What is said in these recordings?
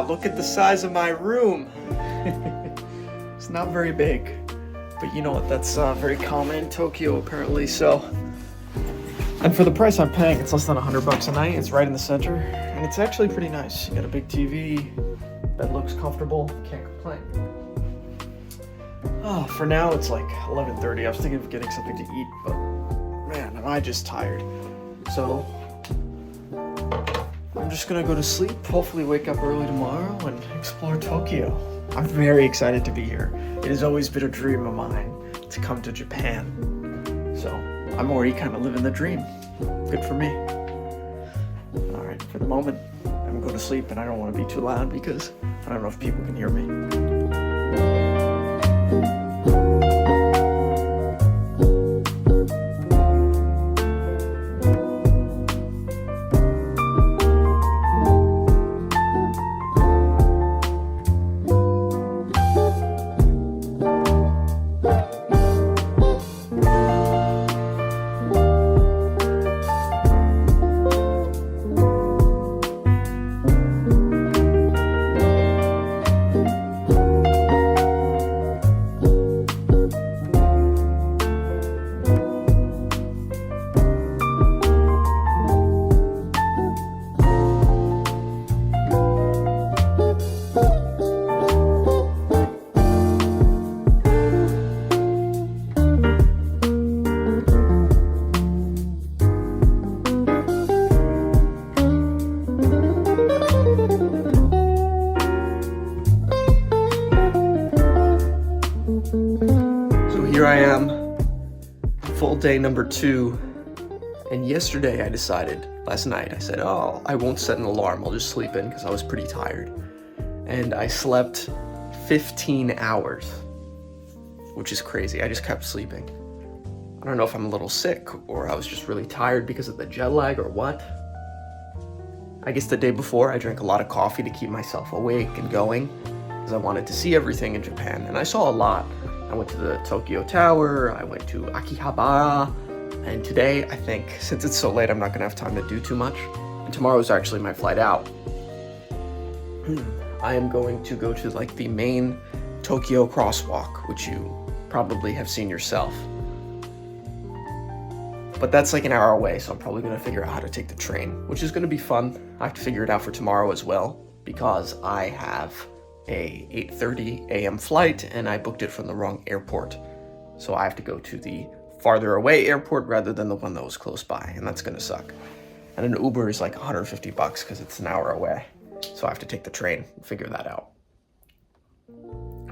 Look at the size of my room. It's not very big, but you know what? That's very common in Tokyo apparently. So, and for the price I'm paying, it's less than $100 a night. It's right in the center, and it's actually pretty nice. You got a big TV, bed looks comfortable. Can't complain. Oh, for now it's like 11:30. I was thinking of getting something to eat, but man, am I just tired. So I'm just gonna go to sleep, hopefully wake up early tomorrow and explore Tokyo. I'm very excited to be here. It has always been a dream of mine to come to Japan. So I'm already kind of living the dream. Good for me. All right, for the moment, I'm going to sleep and I don't want to be too loud because I don't know if people can hear me. Here I am, full day number 2, and yesterday last night I said, oh, I won't set an alarm, I'll just sleep in because I was pretty tired. And I slept 15 hours, which is crazy. I just kept sleeping. I don't know if I'm a little sick or I was just really tired because of the jet lag or what. I guess the day before I drank a lot of coffee to keep myself awake and going because I wanted to see everything in Japan, and I saw a lot. I went to the Tokyo Tower, I went to Akihabara, and today, I think, since it's so late, I'm not gonna have time to do too much. And tomorrow is actually my flight out. I am going to go to like the main Tokyo crosswalk, which you probably have seen yourself. But that's like an hour away, so I'm probably gonna figure out how to take the train, which is gonna be fun. I have to figure it out for tomorrow as well, because I have a 8:30 a.m. flight and I booked it from the wrong airport. So I have to go to the farther away airport rather than the one that was close by, and that's gonna suck. And an Uber is like $150 because it's an hour away. So I have to take the train and figure that out.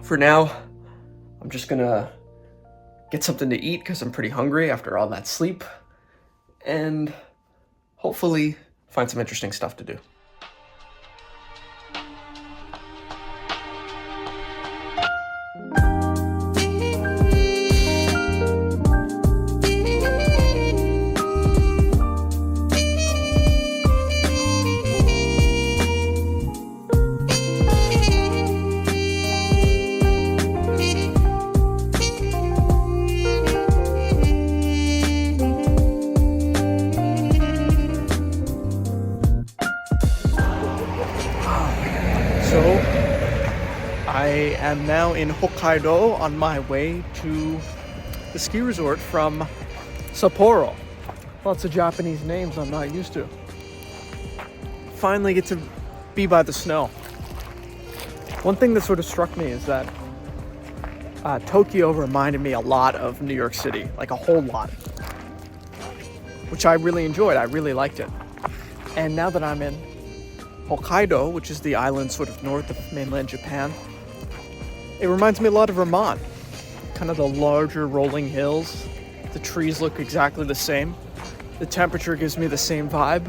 For now, I'm just gonna get something to eat because I'm pretty hungry after all that sleep, and hopefully find some interesting stuff to do. I am now in Hokkaido on my way to the ski resort from Sapporo. Lots of Japanese names I'm not used to. Finally get to be by the snow. One thing that sort of struck me is that Tokyo reminded me a lot of New York City, like a whole lot, which I really enjoyed. I really liked it. And now that I'm in Hokkaido, which is the island sort of north of mainland Japan, it reminds me a lot of Vermont. Kind of the larger rolling hills. The trees look exactly the same. The temperature gives me the same vibe.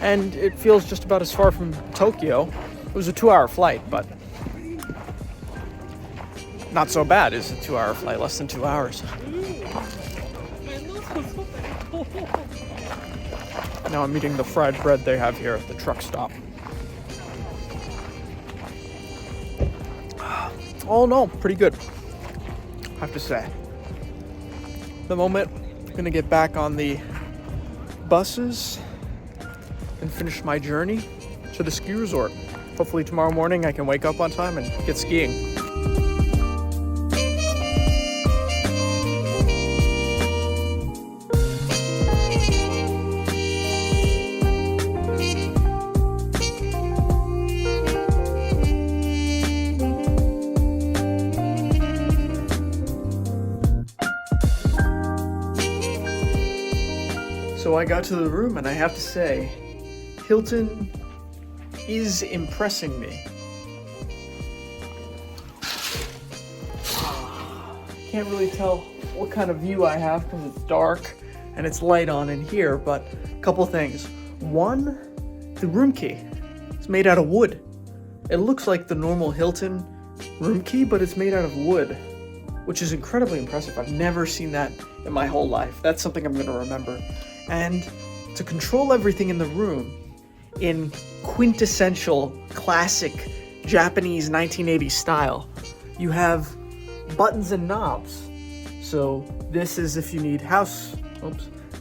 And it feels just about as far from Tokyo. It was a 2-hour flight, but not so bad. It's a 2-hour flight, less than 2 hours. Now I'm eating the fried bread they have here at the truck stop. All in all, pretty good, I have to say. The moment I'm gonna get back on the buses and finish my journey to the ski resort. hopefully tomorrow morning I can wake up on time and get skiing. So I got to the room and I have to say, Hilton is impressing me. Can't really tell what kind of view I have because it's dark and it's light on in here, but a couple things. One, the room key. It's made out of wood. It looks like the normal Hilton room key, but it's made out of wood, which is incredibly impressive. I've never seen that in my whole life. That's something I'm going to remember. And to control everything in the room in quintessential classic Japanese 1980s style, you have buttons and knobs. So this is if you need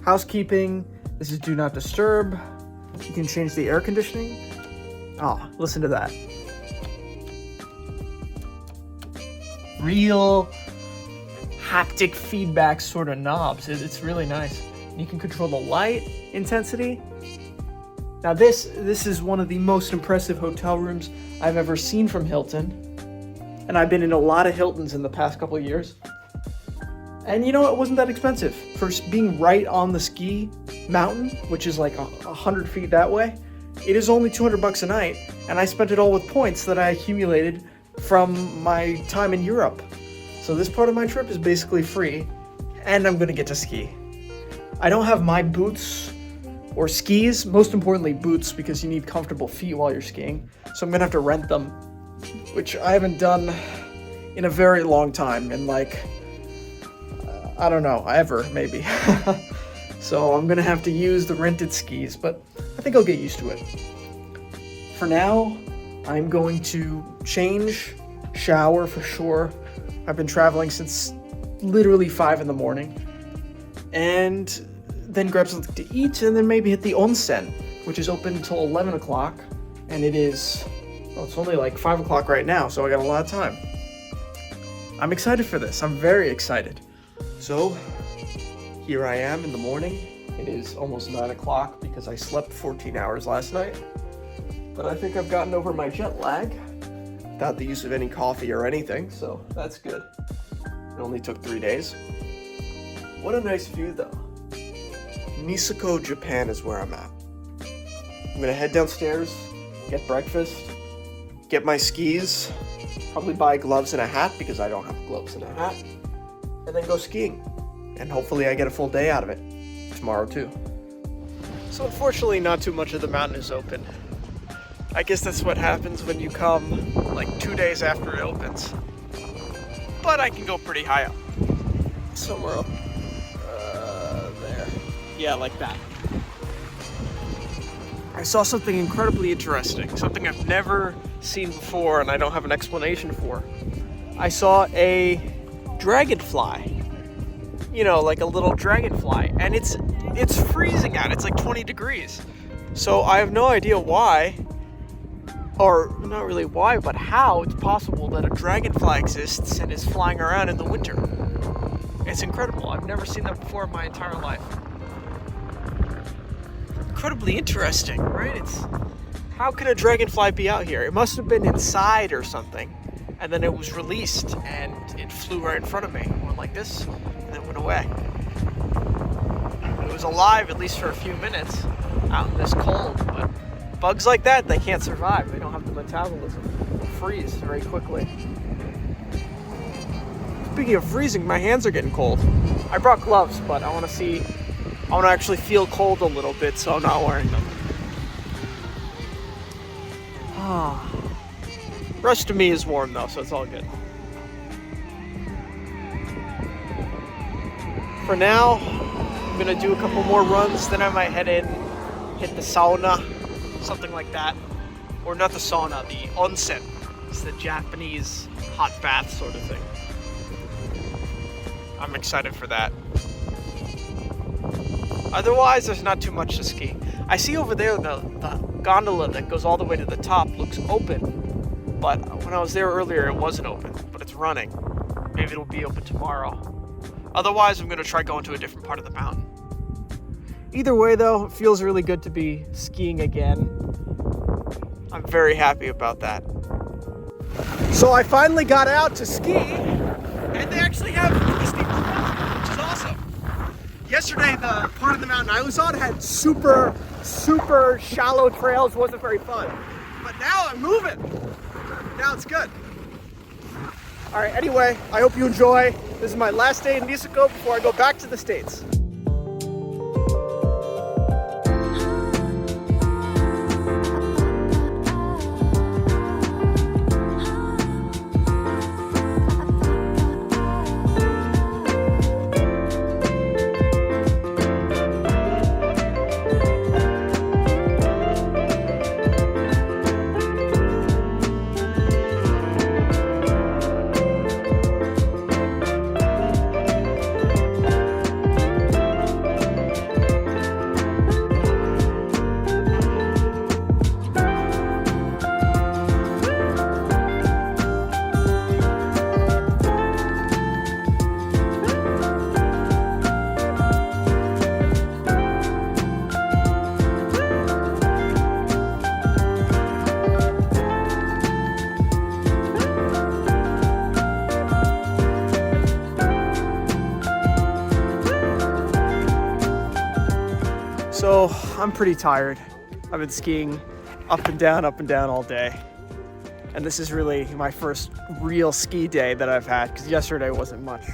housekeeping. This is do not disturb. You can change the air conditioning. Ah, listen to that. Real haptic feedback sort of knobs. It's really nice. You can control the light intensity. Now this is one of the most impressive hotel rooms I've ever seen from Hilton. And I've been in a lot of Hiltons in the past couple of years. And you know, it wasn't that expensive. For being right on the ski mountain, which is like 100 feet that way, it is only $200 a night. And I spent it all with points that I accumulated from my time in Europe. So this part of my trip is basically free, and I'm gonna get to ski. I don't have my boots or skis, most importantly boots, because you need comfortable feet while you're skiing. So I'm gonna have to rent them, which I haven't done in a very long time, in like, I don't know, ever, maybe. So I'm gonna have to use the rented skis, but I think I'll get used to it. For now, I'm going to change, shower for sure. I've been traveling since literally 5 in the morning. And then grab something to eat, and then maybe hit the onsen, which is open until 11 o'clock. And it is, well, it's only like 5 o'clock right now, so I got a lot of time. I'm excited for this. I'm very excited. So, here I am in the morning. It is almost 9 o'clock because I slept 14 hours last night. But I think I've gotten over my jet lag without the use of any coffee or anything, so that's good. It only took 3 days. What a nice view, though. Niseko Japan is where I'm at. I'm gonna head downstairs, get breakfast, get my skis, probably buy gloves and a hat because I don't have gloves and a hat, and then go skiing. And hopefully I get a full day out of it tomorrow too. So unfortunately not too much of the mountain is open. I guess that's what happens when you come like 2 days after it opens. But I can go pretty high up. Somewhere up there. Yeah, like that. I saw something incredibly interesting, something I've never seen before and I don't have an explanation for. I saw a dragonfly. You know, like a little dragonfly, and it's freezing out. It's like 20 degrees. So I have no idea why, or not really why, but how it's possible that a dragonfly exists and is flying around in the winter. It's incredible. I've never seen that before in my entire life. Incredibly interesting, right? How can a dragonfly be out here? It must have been inside or something, and then it was released and it flew right in front of me. It went like this, and then went away. It was alive at least for a few minutes out in this cold, but bugs like that, they can't survive. They don't have the metabolism. They freeze very quickly. Speaking of freezing, my hands are getting cold. I brought gloves, but I want to actually feel cold a little bit, so I'm not wearing them. Rest of me is warm though, so it's all good. For now, I'm gonna do a couple more runs, then I might head in, hit the sauna, something like that. Or not the sauna, the onsen. It's the Japanese hot bath sort of thing. I'm excited for that. Otherwise, there's not too much to ski. I see over there the gondola that goes all the way to the top looks open, but when I was there earlier, it wasn't open, but it's running. Maybe it'll be open tomorrow. Otherwise, I'm gonna try going to a different part of the mountain. Either way though, it feels really good to be skiing again. I'm very happy about that. So I finally got out to ski, and they actually have really steep mountain, which is awesome. Yesterday, the part of the mountain I was on had super shallow trails, wasn't very fun. But now I'm moving. Now it's good. All right, anyway, I hope you enjoy. This is my last day in Niseko before I go back to the States. So I'm pretty tired. I've been skiing up and down all day. And this is really my first real ski day that I've had, because yesterday wasn't much.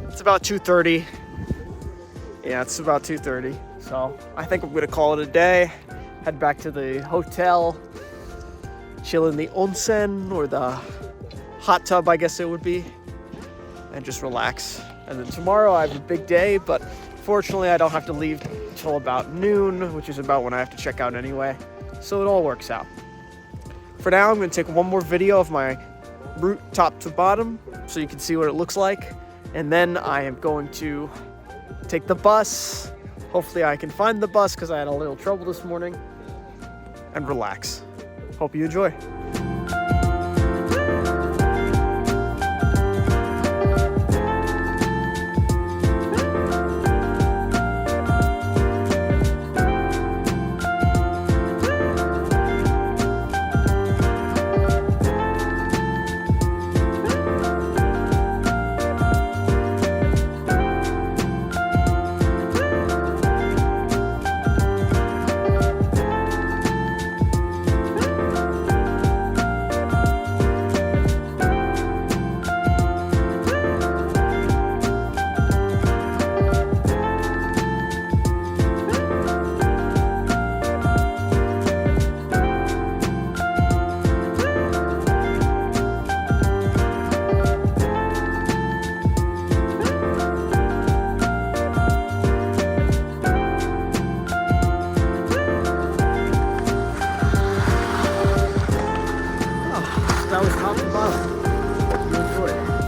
It's about 2:30. Yeah, it's about 2:30. So I think I'm gonna call it a day, head back to the hotel, chill in the onsen, or the hot tub, I guess it would be, and just relax. And then tomorrow I have a big day, but fortunately I don't have to leave until about noon, which is about when I have to check out anyway. So it all works out. For now, I'm gonna take one more video of my route top to bottom so you can see what it looks like. And then I am going to take the bus. Hopefully I can find the bus because I had a little trouble this morning, and relax. Hope you enjoy.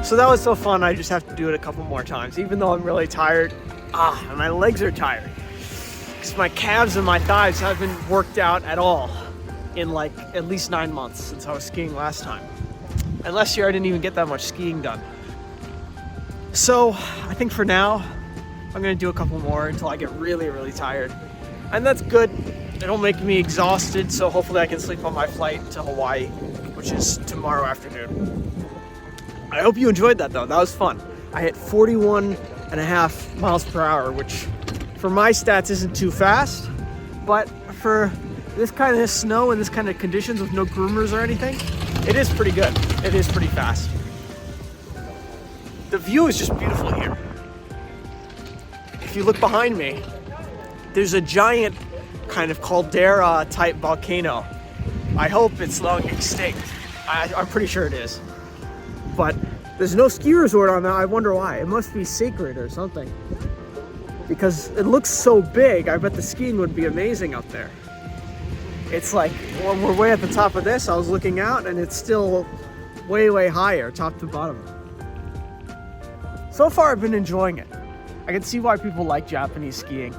So that was so fun. I just have to do it a couple more times, even though I'm really tired. And my legs are tired because my calves and my thighs haven't worked out at all in like at least 9 months since I was skiing last time. And last year I didn't even get that much skiing done. So I think for now I'm gonna do a couple more until I get really tired, and that's good. It'll make me exhausted, so hopefully I can sleep on my flight to Hawaii, which is tomorrow afternoon. I hope you enjoyed that though. That was fun. I hit 41.5 miles per hour, which for my stats isn't too fast, but for this kind of snow and this kind of conditions with no groomers or anything, it is pretty good. It is pretty fast. The view is just beautiful here. If you look behind me, there's a giant kind of caldera type volcano. I hope it's long extinct. I'm pretty sure it is. But there's no ski resort on that. I wonder why. It must be sacred or something, because it looks so big. I bet the skiing would be amazing up there. It's like, well, we're way at the top of this. I was looking out and it's still way higher, top to bottom. So far I've been enjoying it. I can see why people like Japanese skiing.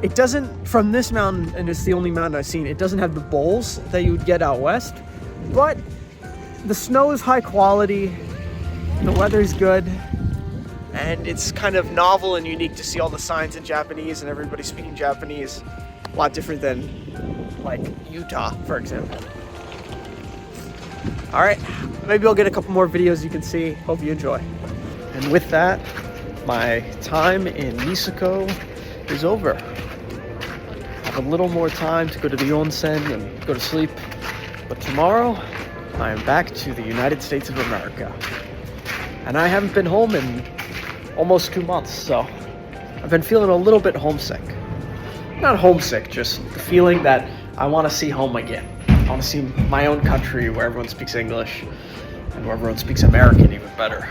It doesn't, from this mountain, and it's the only mountain I've seen, it doesn't have the bowls that you would get out west, but the snow is high quality, the weather is good, and it's kind of novel and unique to see all the signs in Japanese and everybody speaking Japanese. A lot different than like Utah, for example. All right, maybe I'll get a couple more videos you can see. Hope you enjoy. And with that, my time in Niseko is over. I have a little more time to go to the onsen and go to sleep. But tomorrow, I am back to the United States of America. And I haven't been home in almost 2 months, so I've been feeling a little bit homesick. Not homesick, just the feeling that I want to see home again. I want to see my own country where everyone speaks English and where everyone speaks American even better.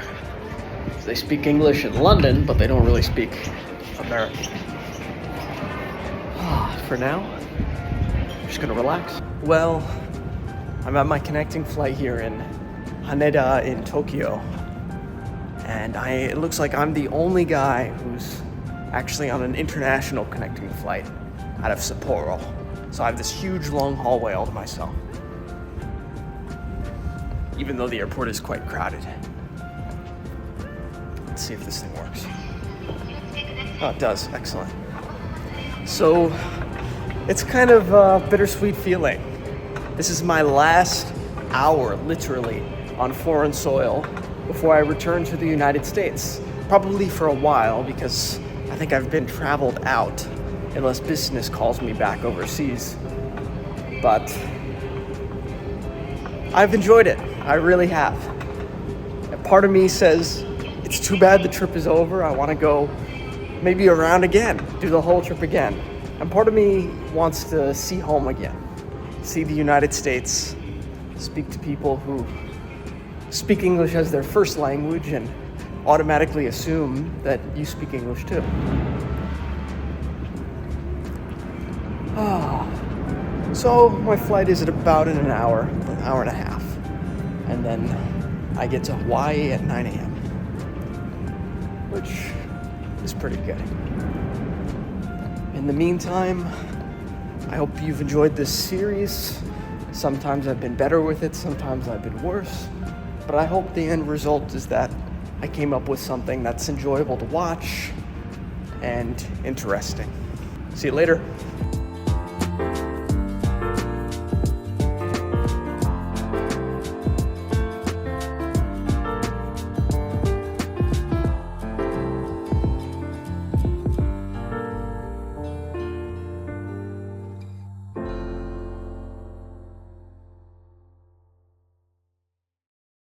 They speak English in London, but they don't really speak American. For now, I'm just gonna relax. Well, I'm at my connecting flight here in Haneda in Tokyo. And it looks like I'm the only guy who's actually on an international connecting flight out of Sapporo. So I have this huge long hallway all to myself. Even though the airport is quite crowded. Let's see if this thing works. Oh, it does. Excellent. So it's kind of a bittersweet feeling. This is my last hour, literally, on foreign soil before I return to the United States. Probably for a while, because I think I've been traveled out, unless business calls me back overseas. But I've enjoyed it. I really have. And part of me says, it's too bad the trip is over. I want to go maybe around again, do the whole trip again. And part of me wants to see home again, see the United States, speak to people who speak English as their first language and automatically assume that you speak English too. So my flight is at about an hour and a half. And then I get to Hawaii at 9 a.m., which is pretty good. In the meantime, I hope you've enjoyed this series. Sometimes I've been better with it, sometimes I've been worse. But I hope the end result is that I came up with something that's enjoyable to watch and interesting. See you later.